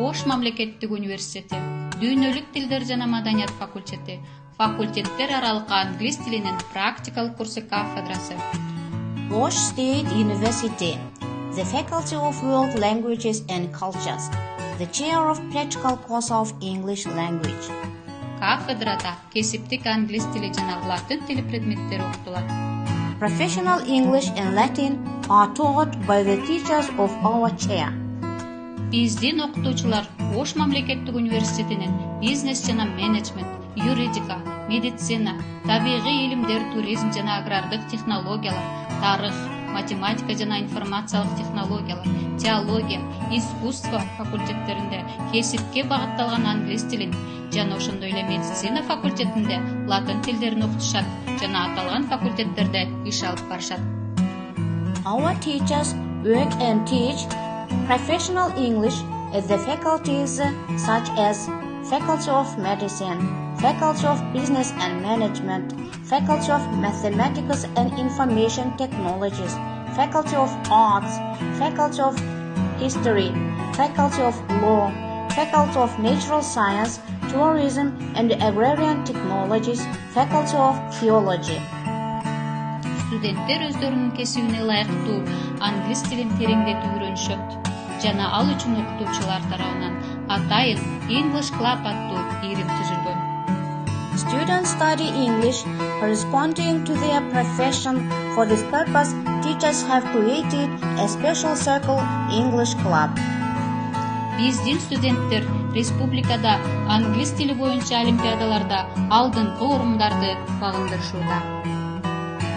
Ош мамлекеттик университети, дүйнөлүк тилдер жана маданият факультети, факультеттер аралык англис тилинин практикалык курсу кафедрасы. Osh State University, the Faculty of World Languages and Cultures, the Chair of Practical Course of English Language. Кафедрада кесиптик англис тили жана латын тили предметтери окутулат. Professional English and Latin are taught by the teachers of our chair. Биздин окутуучулар Ош мамлекеттик университетинин бизнес жана менеджмент, юридика, медицина, табигый илимдер, туризм жана агрардык технологиялар, тарых, математика жана информациялык технологиялар, теология, искусство факультеттеринде кесипке багытталган англис тилин жана ошондой эле медицина факультетинде латын тилдерин окутушат жана аталган факультеттерде иш алып барышат. Our teachers work and teach professional English at the faculties such as Faculty of Medicine, Faculty of Business and Management, Faculty of Mathematics and Information Technologies, Faculty of Arts, Faculty of History, Faculty of Law, Faculty of Natural Science, Tourism and Agrarian Technologies, Faculty of Theology. Студенттер өздөрүнүн кесибине ылайыктуу англис тилин тереңдетип үйрөнүшөт жана ал үчүн окутуучулар тарабынан атайын English Club аттуу ийрим түзүлгөн. Students study English corresponding to their profession. For this purpose, teachers have created a special circle English Club. Биздин студенттер республикада англис тили боюнча олимпиадаларда алдыңкы орундарды багындырышууда.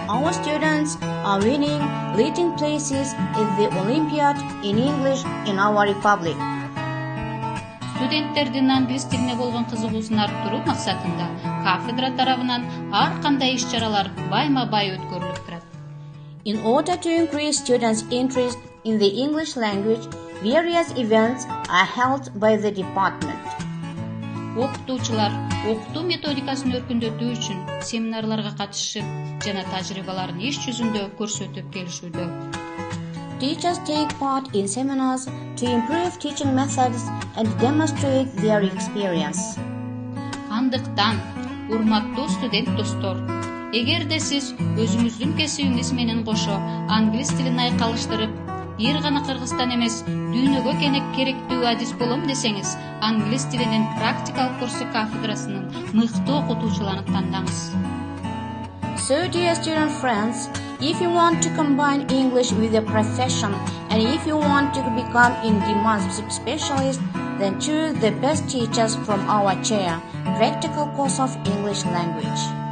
Our students are winning leading places in the Olympiad in English in our republic. Студенттердин англис тилине болгон кызыгуусун арттыруу максатында кафедра тарабынан ар кандай иш-чаралар байма-бай өткөрүлүп турат. In order to increase students' interest in the English language, various events are held by the department. Окутуучулар окутуу методикасын өркүндөтүү үчүн семинарларга катышып жана тажрыйбаларын иш жүзүндө көрсөтүп келишүүдө. Teachers take part in seminars to improve teaching methods and demonstrate their experience. Андыктан, урматтуу студент достор, эгерде сиз өзүңүздүн кесибиңиз менен кошо англис тилин айкалыштырып, бир гана Кыргызстан эмес, дүйнөгө керектүү адис болом десеңиз, англис тилинин практикалык курсу кафедрасынын мыктуу окутуучуларын тандаңыз. So, dear student friends, if you want to combine English with your profession and if you want to become in-demand specialist, then choose the best teachers from our chair, Practical Course of English Language.